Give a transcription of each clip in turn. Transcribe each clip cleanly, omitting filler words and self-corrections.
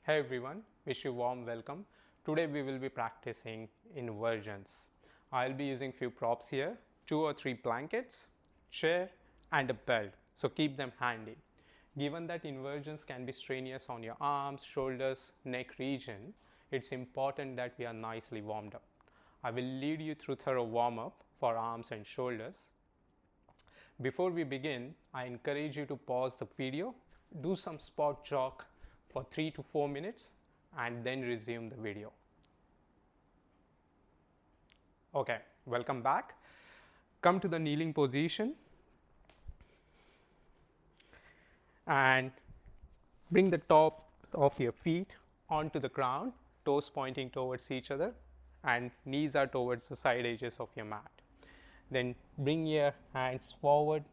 Hey everyone, wish you warm welcome. Today we will be practicing inversions. I'll be using few props here, 2 or 3 blankets, chair and a belt. So keep them handy. Given that inversions can be strenuous on your arms, shoulders, neck region, it's important that we are nicely warmed up. I will lead you through thorough warm up for arms and shoulders. Before we begin, I encourage you to pause the video, do some spot jog for 3 to 4 minutes and then resume the video. Okay, welcome back. Come to the kneeling position and bring the tops of your feet onto the ground, toes pointing towards each other and knees are towards the side edges of your mat. Then bring your hands forward,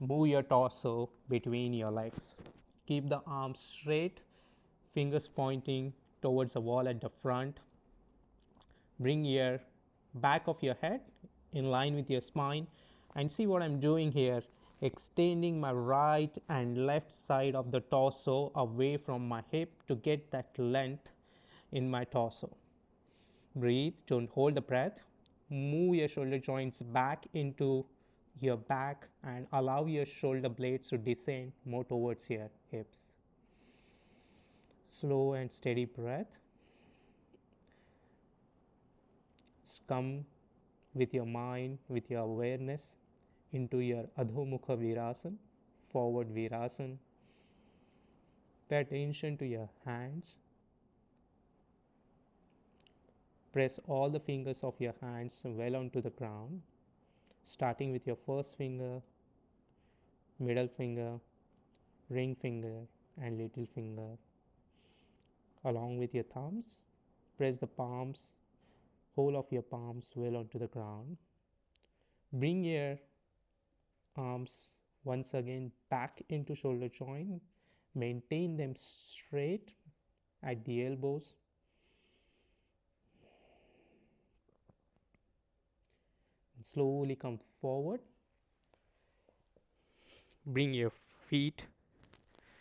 move your torso between your legs. Keep the arms straight, fingers pointing towards the wall at the front. Bring your back of your head in line with your spine and see what I'm doing here, extending my right and left side of the torso away from my hip to get that length in my torso. Breathe, don't hold the breath. Move your shoulder joints back into your back and allow your shoulder blades to descend more towards your hips. Slow and steady breath. Come with your mind, with your awareness into your Adho Mukha Virasana, forward Virasana. Pay attention to your hands. Press all the fingers of your hands well onto the ground, starting with your first finger, middle finger, ring finger and little finger. Along with your thumbs, press the palms, whole of your palms well onto the ground. Bring your arms once again back into shoulder joint. Maintain them straight at the elbows. Slowly come forward. Bring your feet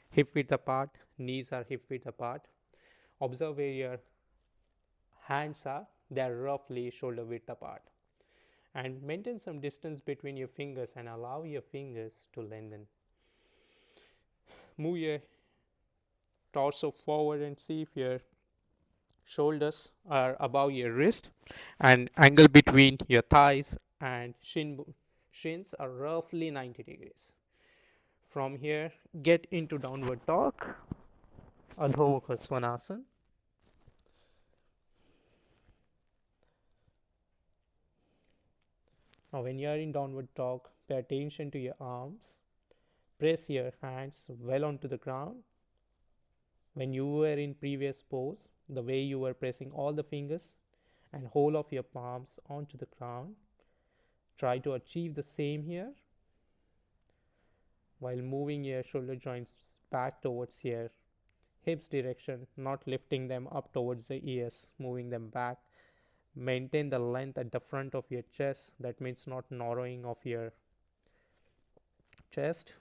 hip width apart, knees are hip width apart. Observe where your hands are, they are roughly shoulder width apart. And maintain some distance between your fingers and allow your fingers to lengthen. Move your torso forward and see if your shoulders are above your wrist and angle between your thighs and shins are roughly 90 degrees. From here, get into downward dog, Adho Mukha Svanasana. Now when you are in downward dog, pay attention to your arms. Press your hands well onto the ground. When you were in previous pose, the way you were pressing all the fingers and whole of your palms onto the ground, try to achieve the same here while moving your shoulder joints back towards your hips direction, not lifting them up towards the ears, moving them back. Maintain the length at the front of your chest, that means not narrowing of your chest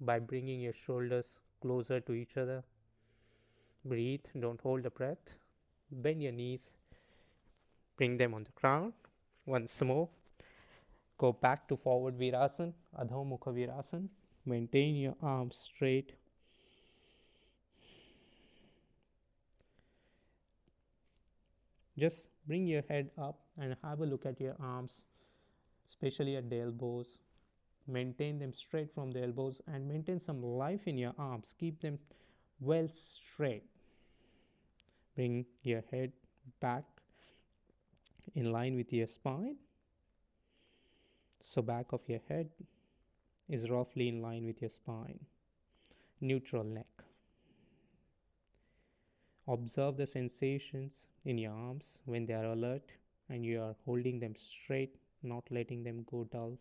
by bringing your shoulders closer to each other. Breathe, don't hold the breath. Bend your knees, bring them on the ground. Once more, go back to forward Virasana, Adho Mukha Virasana. Maintain your arms straight. Just bring your head up and have a look at your arms, especially at the elbows. Maintain them straight from the elbows and maintain some life in your arms. Keep them well straight. Bring your head back in line with your spine. So back of your head is roughly in line with your spine. Neutral neck. Observe the sensations in your arms when they are alert and you are holding them straight, not letting them go dull.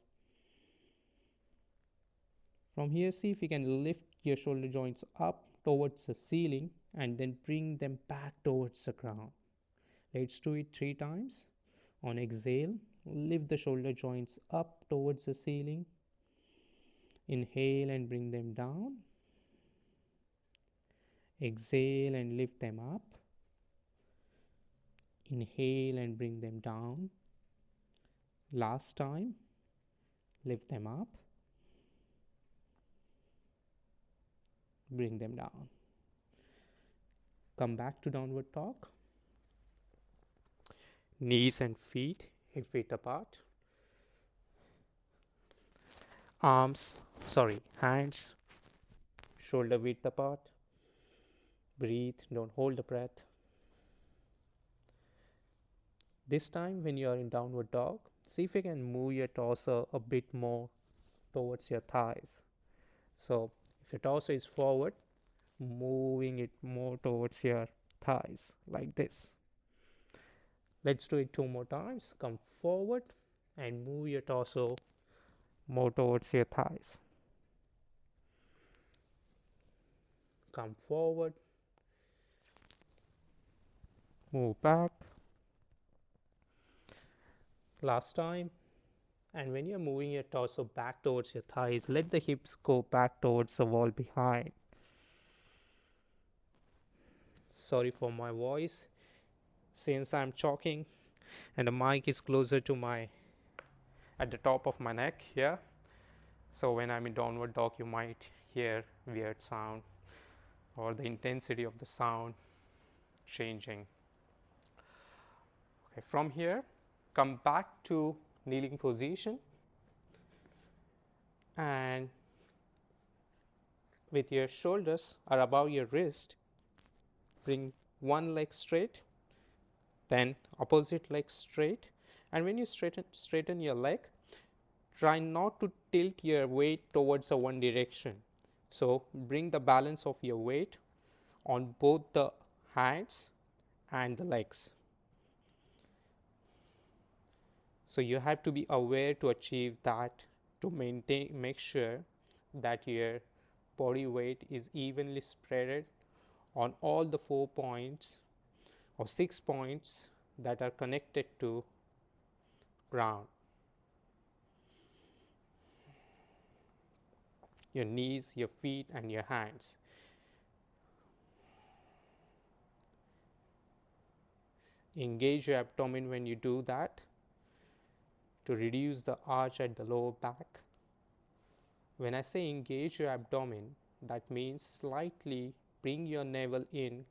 From here, see if you can lift your shoulder joints up towards the ceiling and then bring them back towards the ground. Let's do it 3 times. On exhale, lift the shoulder joints up towards the ceiling. Inhale and bring them down. Exhale and lift them up. Inhale and bring them down. Last time, lift them up. Bring them down. Come back to downward dog. Knees and feet hip width apart. Hands shoulder width apart. Breathe, don't hold the breath. This time when you are in downward dog, see if you can move your torso a bit more towards your thighs. So if your torso is forward, moving it more towards your thighs like this. Let's do it 2 more times. Come forward and move your torso more towards your thighs. Come forward, move back. Last time. And when you're moving your torso back towards your thighs, let the hips go back towards the wall behind. Sorry for my voice, since I'm talking and the mic is closer to at the top of my neck here. So when I'm in downward dog, you might hear weird sound or the intensity of the sound changing. Okay, from here, come back to kneeling position, and with your shoulders are above your wrist, bring one leg straight, then opposite leg straight, and when you straighten your leg, try not to tilt your weight towards a one direction. So bring the balance of your weight on both the hands and the legs. So you have to be aware to achieve that, to make sure that your body weight is evenly spread on all the 4 points or 6 points that are connected to ground. Your knees, your feet and your hands. Engage your abdomen when you do that to reduce the arch at the lower back. When I say engage your abdomen, that means slightly bring your navel in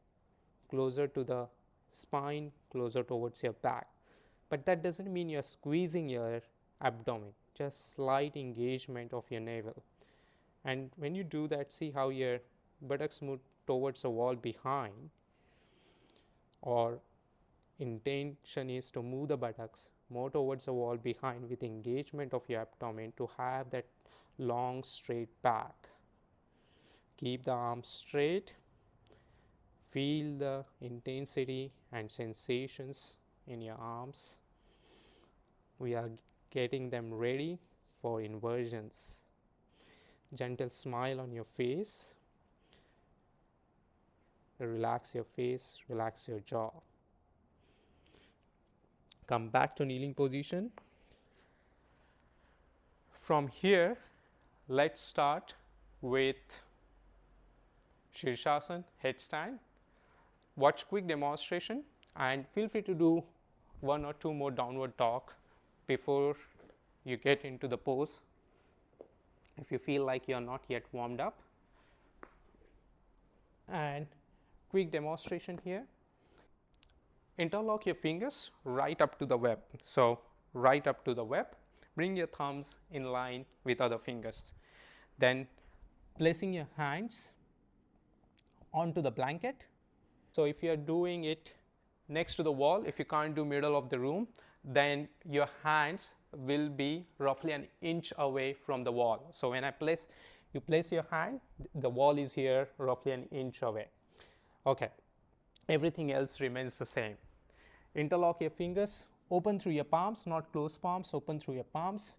closer to the spine, closer towards your back. But that doesn't mean you're squeezing your abdomen, just slight engagement of your navel. And when you do that, see how your buttocks move towards the wall behind, or intention is to move the buttocks more towards the wall behind with engagement of your abdomen to have that long straight back. Keep the arms straight. Feel the intensity and sensations in your arms. We are getting them ready for inversions. Gentle smile on your face. Relax your face, relax your jaw. Come back to kneeling position. From here, let's start with Shirshasana, headstand. Watch quick demonstration and feel free to do 1 or 2 more downward dog before you get into the pose if you feel like you are not yet warmed up. And quick demonstration here. Interlock your fingers right up to the web. So right up to the web, bring your thumbs in line with other fingers. Then placing your hands onto the blanket. So if you are doing it next to the wall, if you can't do middle of the room, then your hands will be roughly an inch away from the wall. So when you place your hand, the wall is here roughly an inch away. Okay, everything else remains the same. Interlock your fingers, open through your palms, not closed palms, open through your palms.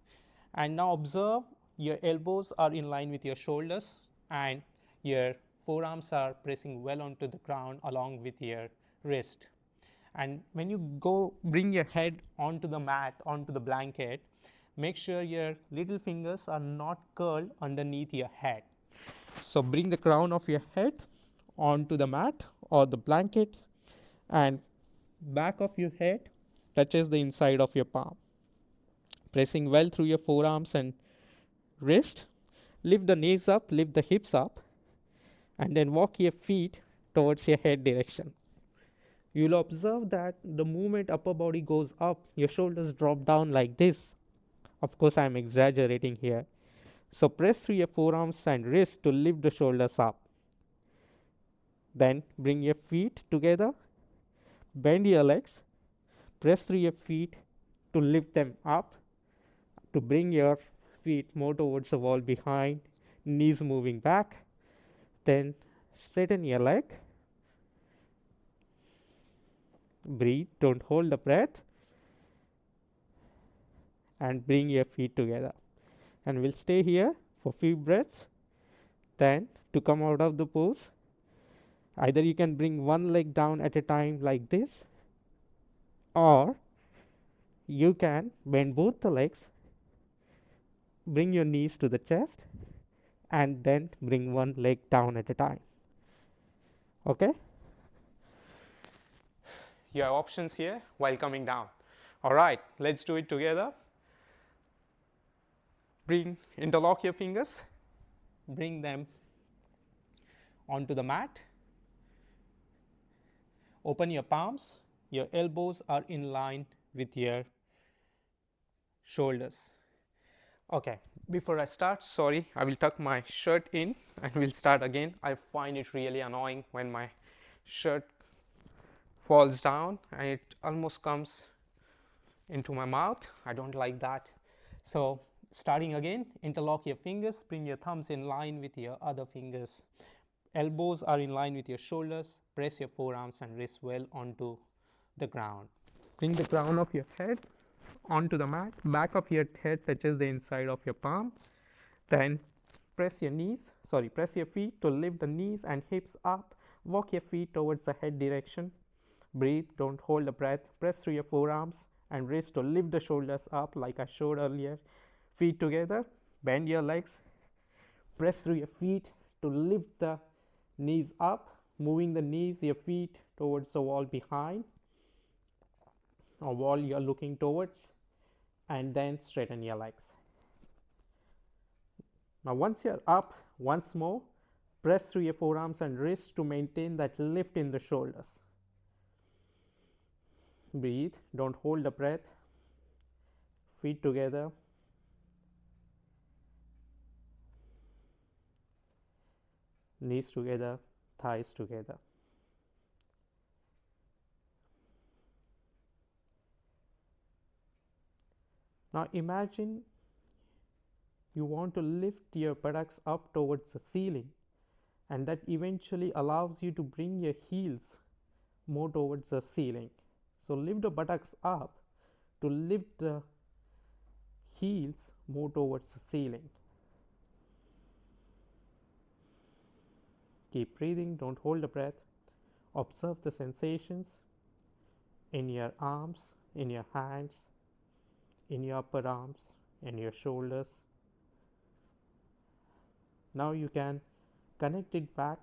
And now observe your elbows are in line with your shoulders and your forearms are pressing well onto the ground along with your wrist. And when you go bring your head onto the mat, onto the blanket, make sure your little fingers are not curled underneath your head. So bring the crown of your head onto the mat or the blanket, and back of your head touches the inside of your palm. Pressing well through your forearms and wrist, lift the knees up, lift the hips up, and then walk your feet towards your head direction. You'll observe that the moment upper body goes up, your shoulders drop down like this. Of course, I'm exaggerating here. So press through your forearms and wrist to lift the shoulders up. Then bring your feet together, bend your legs, press through your feet to lift them up, to bring your feet more towards the wall behind, knees moving back. Then straighten your leg. Breathe, don't hold the breath, and bring your feet together. And we'll stay here for few breaths. Then to come out of the pose, either you can bring one leg down at a time like this, or you can bend both the legs, bring your knees to the chest, and then bring one leg down at a time. Okay? You have options here while coming down. All right, let's do it together. Interlock your fingers, bring them onto the mat. Open your palms, your elbows are in line with your shoulders. Okay, before I start, sorry, I will tuck my shirt in and we'll start again. I find it really annoying when my shirt falls down and it almost comes into my mouth. I don't like that. So starting again, interlock your fingers, bring your thumbs in line with your other fingers. Elbows are in line with your shoulders. Press your forearms and wrists well onto the ground. Bring the crown of your head onto the mat. Back of your head touches the inside of your palm. Then press your feet to lift the knees and hips up. Walk your feet towards the head direction. Breathe, don't hold the breath. Press through your forearms and wrists to lift the shoulders up like I showed earlier. Feet together, bend your legs. Press through your feet to lift the knees up, moving the knees, your feet towards the wall behind, or wall you're looking towards, and then straighten your legs. Now once you're up, once more, press through your forearms and wrists to maintain that lift in the shoulders. Breathe, don't hold the breath. Feet together. Knees together, thighs together. Now imagine you want to lift your buttocks up towards the ceiling, and that eventually allows you to bring your heels more towards the ceiling. So lift the buttocks up to lift the heels more towards the ceiling. Keep breathing, don't hold the breath. Observe the sensations in your arms, in your hands, in your upper arms, in your shoulders. Now you can connect it back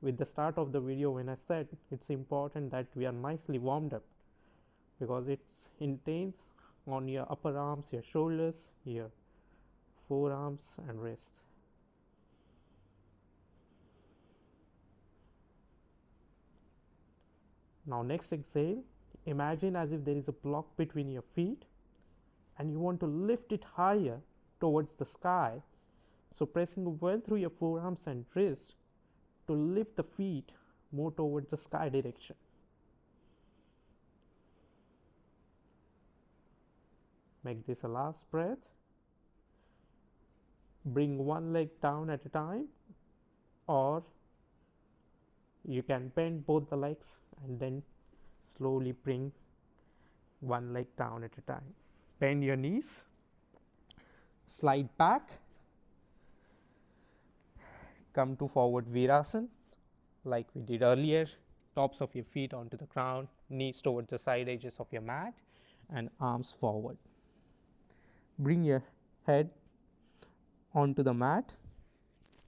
with the start of the video when I said it's important that we are nicely warmed up, because it's intense on your upper arms, your shoulders, your forearms and wrists. Now next exhale, imagine as if there is a block between your feet and you want to lift it higher towards the sky. So pressing well through your forearms and wrists to lift the feet more towards the sky direction. Make this a last breath. Bring one leg down at a time, or you can bend both the legs and then slowly bring one leg down at a time. Bend your knees, slide back, come to forward Virasana like we did earlier. Tops of your feet onto the ground, knees towards the side edges of your mat, and arms forward. Bring your head onto the mat.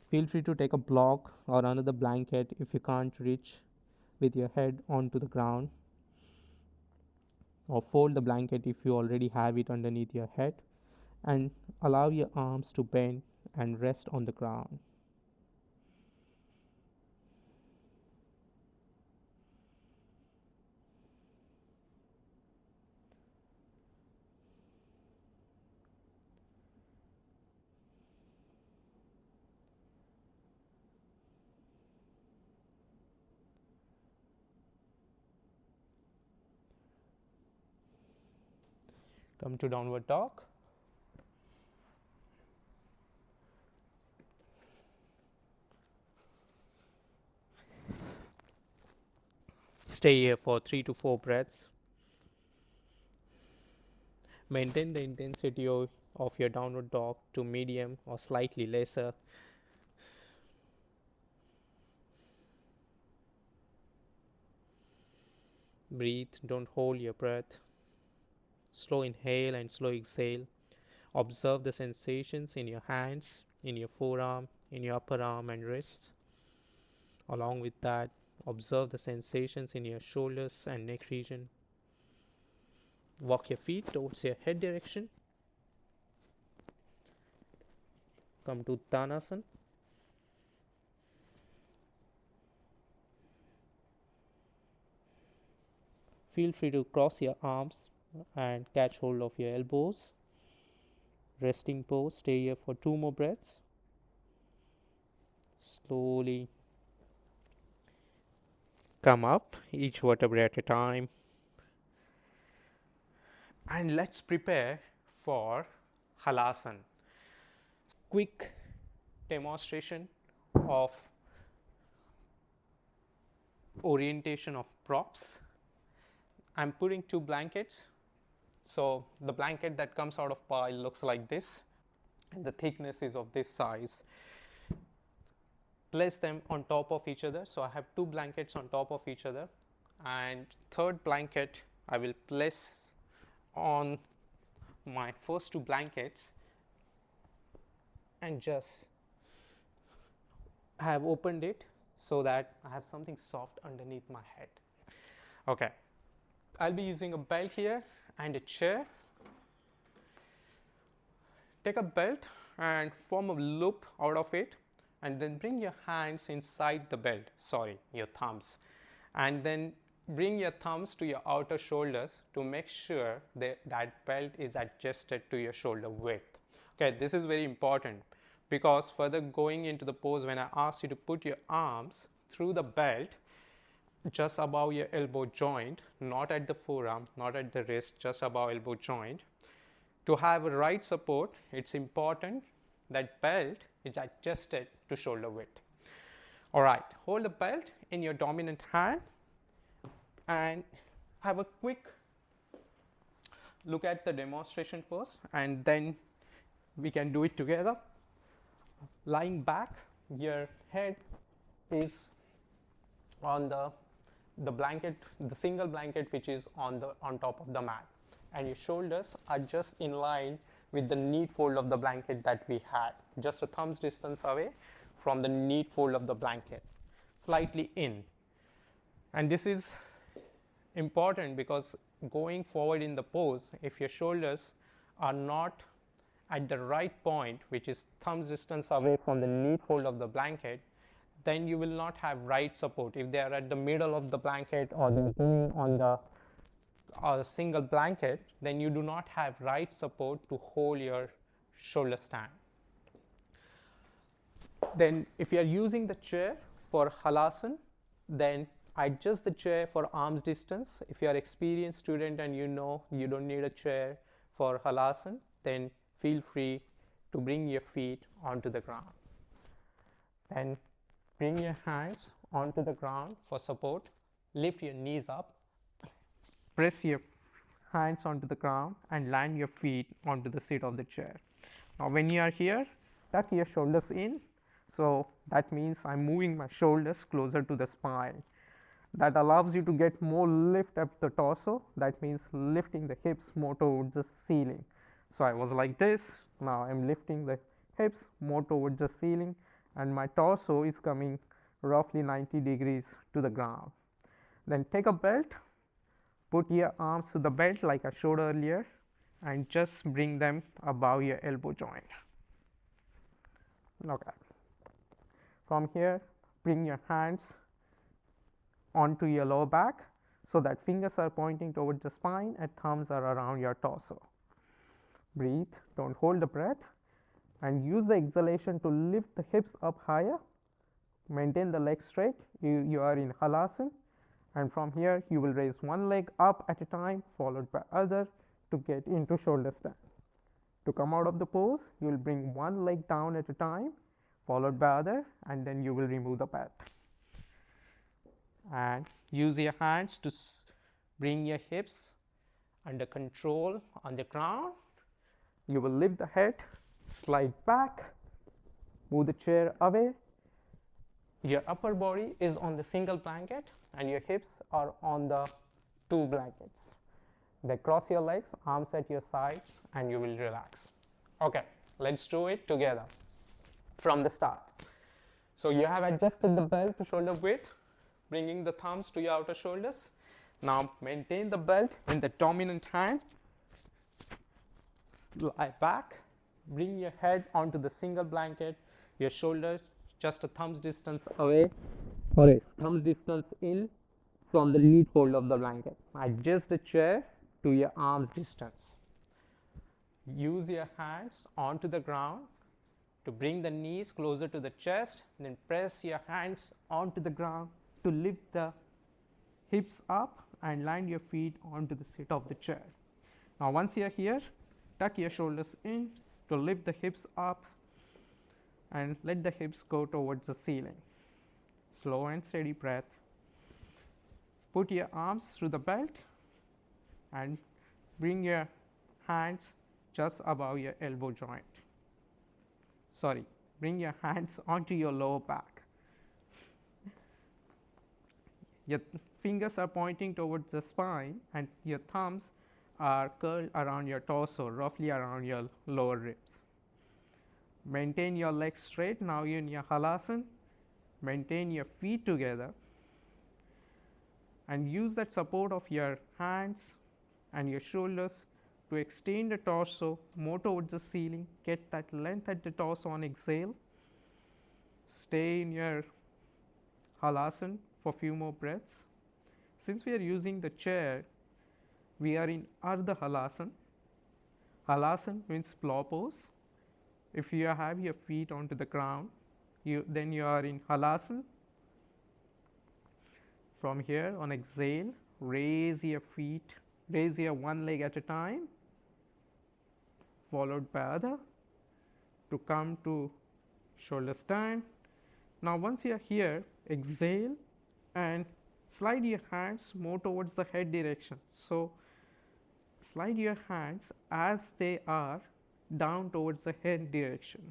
Feel free to take a block or another blanket if you can't reach with your head onto the ground, or fold the blanket if you already have it underneath your head, and allow your arms to bend and rest on the ground. Come to downward dog. Stay here for 3 to 4 breaths. Maintain the intensity of your downward dog to medium or slightly lesser. Breathe, don't hold your breath. Slow inhale and slow exhale. Observe the sensations in your hands, in your forearm, in your upper arm and wrists. Along with that, observe the sensations in your shoulders and neck region. Walk your feet towards your head direction. Come to Uttanasana. Feel free to cross your arms and catch hold of your elbows. Resting pose. Stay here for 2 more breaths. Slowly come up, each vertebrae at a time. And let's prepare for Halasana. Quick demonstration of orientation of props. I'm putting 2 blankets. So the blanket that comes out of pile looks like this, and the thickness is of this size. Place them on top of each other. So I have 2 blankets on top of each other, and third blanket I will place on my first 2 blankets, and just have opened it so that I have something soft underneath my head. Okay, I'll be using a belt here and a chair. Take a belt and form a loop out of it, and then bring your hands inside the belt, your thumbs, and then bring your thumbs to your outer shoulders to make sure that belt is adjusted to your shoulder width. Okay, this is very important, because further going into the pose, when I asked you to put your arms through the belt just above your elbow joint, not at the forearm, not at the wrist, just above elbow joint, to have a right support, it's important that belt is adjusted to shoulder width. All right, hold the belt in your dominant hand and have a quick look at the demonstration first, and then we can do it together. Lying back, your head is on the blanket, the single blanket which is on top of the mat, and your shoulders are just in line with the knee fold of the blanket that we had, just a thumb's distance away from the knee fold of the blanket, slightly in. And this is important because going forward in the pose, if your shoulders are not at the right point, which is thumb's distance away from the knee fold of the blanket, then you will not have right support. If they are at the middle of the blanket or they're leaning on the single blanket, then you do not have right support to hold your shoulder stand. Then if you are using the chair for Halasana, then adjust the chair for arm's distance. If you are experienced student and you know you don't need a chair for Halasana, then feel free to bring your feet onto the ground. Then bring your hands onto the ground for support. Lift your knees up. Press your hands onto the ground and land your feet onto the seat of the chair. Now when you are here, tuck your shoulders in. So that means I'm moving my shoulders closer to the spine. That allows you to get more lift up the torso. That means lifting the hips more towards the ceiling. So I was like this. Now I'm lifting the hips more towards the ceiling and my torso is coming roughly 90 degrees to the ground. Then take a belt, put your arms to the belt like I showed earlier, and just bring them above your elbow joint. Okay. From here, bring your hands onto your lower back so that fingers are pointing towards the spine and thumbs are around your torso. Breathe, don't hold the breath, and use the exhalation to lift the hips up higher. Maintain the legs straight. You are in halasana, and from here you will raise one leg up at a time followed by other to get into shoulder stand. To come out of the pose, you will bring one leg down at a time followed by other, and then you will remove the belt. And use your hands to bring your hips under control on the ground. You will lift the head, slide back, move the chair away. Your upper body is on the single blanket and your hips are on the two blankets. Then cross your legs, arms at your sides, and you will relax. Okay, let's do it together from the start. So you have adjusted the belt to shoulder width, bringing the thumbs to your outer shoulders. Now maintain the belt in the dominant hand. Lie back, bring your head onto the single blanket, your shoulders just a thumb's distance away or a thumb's distance in from the lead fold of the blanket. Adjust the chair to your arm's distance. Use your hands onto the ground to bring the knees closer to the chest, then press your hands onto the ground to lift the hips up and land your feet onto the seat of the chair. Now once you are here, tuck your shoulders in to lift the hips up and let the hips go towards the ceiling. Slow and steady breath. Put your arms through the belt and bring your hands just above your elbow joint. Bring your hands onto your lower back. Your fingers are pointing towards the spine and your thumbs are curled around your torso, roughly around your lower ribs. Maintain your legs straight. Now you're in your halasana. Maintain your feet together and use that support of your hands and your shoulders to extend the torso more towards the ceiling. Get that length at the torso on exhale. Stay in your halasana for a few more breaths. Since we are using the chair, we are in Ardha Halasana. Halasana means plow pose. If you have your feet onto the ground, then you are in halasana. From here on exhale, raise your feet, raise your one leg at a time, followed by other to come to shoulder stand. Now once you are here, exhale and slide your hands more towards the head direction. So slide your hands as they are down towards the head direction.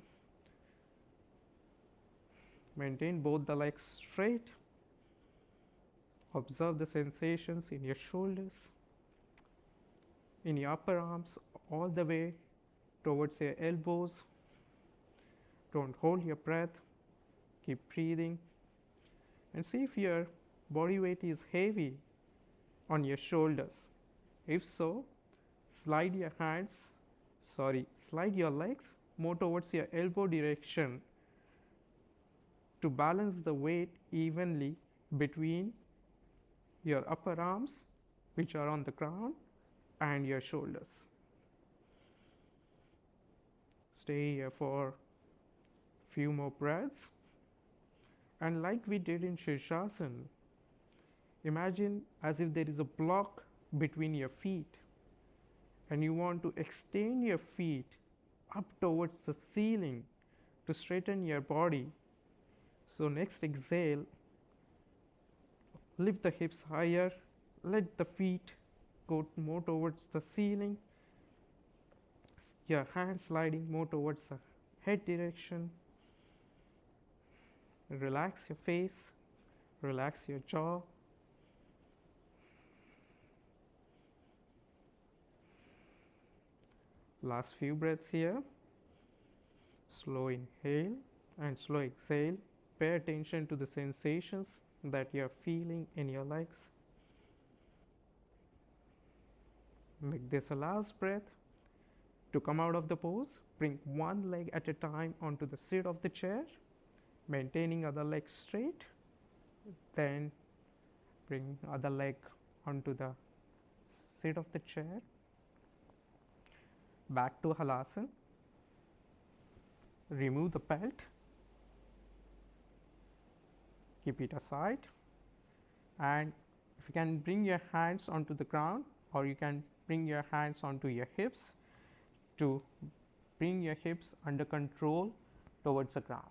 Maintain both the legs straight. Observe the sensations in your shoulders, in your upper arms, all the way towards your elbows. Don't hold your breath. Keep breathing and see if your body weight is heavy on your shoulders. If so, slide your legs more towards your elbow direction to balance the weight evenly between your upper arms, which are on the ground, and your shoulders. Stay here for a few more breaths. And like we did in Shirshasana, imagine as if there is a block between your feet and you want to extend your feet up towards the ceiling to straighten your body. So next exhale, lift the hips higher, let the feet go more towards the ceiling, your hands sliding more towards the head direction. Relax your face, relax your jaw. Last few breaths here. Slow inhale And slow exhale. Pay attention to the sensations that you're feeling in your legs. Make this a last breath. To come out of the pose, bring one leg at a time onto the seat of the chair, maintaining other leg straight. Then bring other leg onto the seat of the chair. Back to Halasana. Remove the pelt. Keep it aside. And if you can bring your hands onto the ground, or you can bring your hands onto your hips to bring your hips under control towards the ground.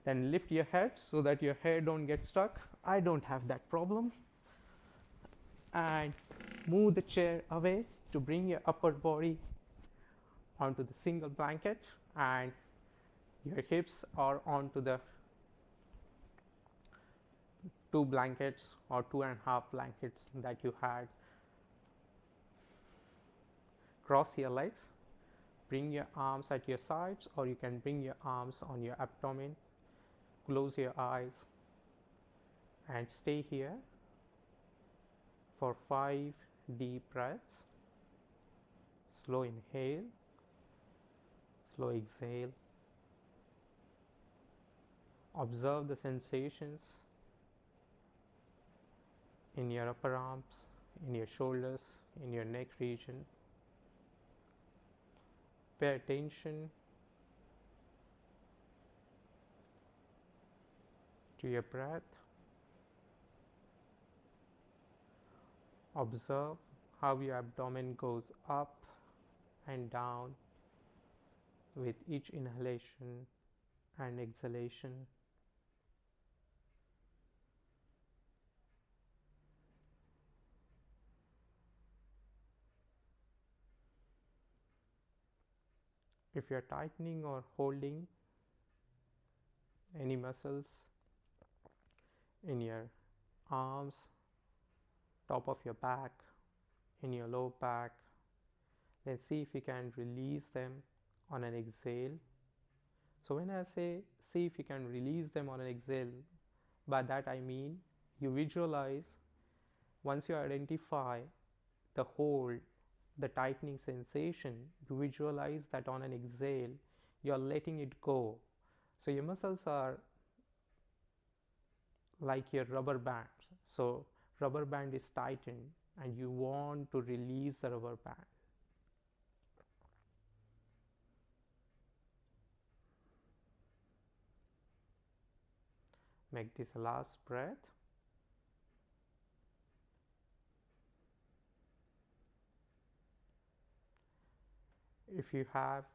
Then lift your head so that your hair don't get stuck. I don't have that problem. And move the chair away to bring your upper body onto the single blanket, and your hips are onto the 2 blankets or 2.5 blankets that you had. Cross your legs, bring your arms at your sides, or you can bring your arms on your abdomen. Close your eyes and stay here for 5 deep breaths. Slow inhale, slow exhale. Observe the sensations in your upper arms, in your shoulders, in your neck region. Pay attention to your breath. Observe how your abdomen goes up and down with each inhalation and exhalation. If you are tightening or holding any muscles in your arms, top of your back, in your low back, then see if you can release them on an exhale. So when I say see if you can release them on an exhale, by that I mean you visualize, once you identify the hold, the tightening sensation, you visualize that on an exhale you are letting it go. So your muscles are like your rubber bands. So rubber band is tightened and you want to release the rubber band. Make this a last breath. If you have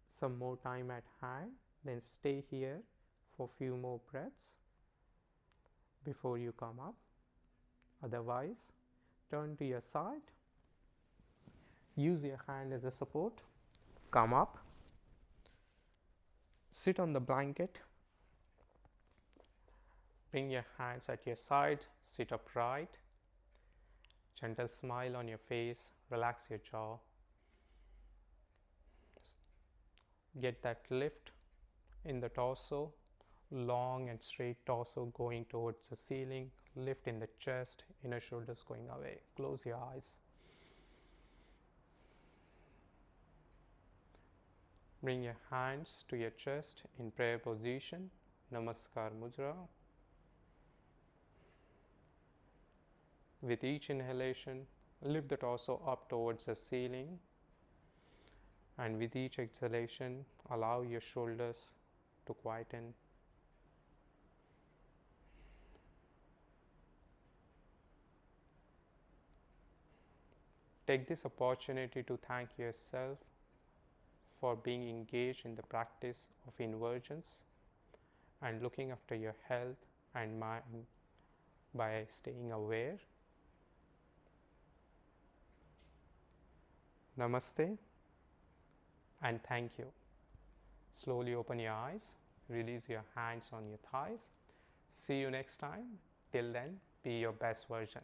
some more time at hand, then stay here for few more breaths before you come up. Otherwise, turn to your side, use your hand as a support, come up, sit on the blanket, bring your hands at your side, sit upright, gentle smile on your face, relax your jaw. Get that lift in the torso, long and straight torso going towards the ceiling, lift in the chest, inner shoulders going away. Close your eyes. Bring your hands to your chest in prayer position, Namaskar Mudra. With each inhalation, lift the torso up towards the ceiling, and with each exhalation, allow your shoulders to quieten. Take this opportunity to thank yourself for being engaged in the practice of inversions and looking after your health and mind by staying aware. Namaste and thank you. Slowly open your eyes, release your hands on your thighs. See you next time. Till then, be your best version.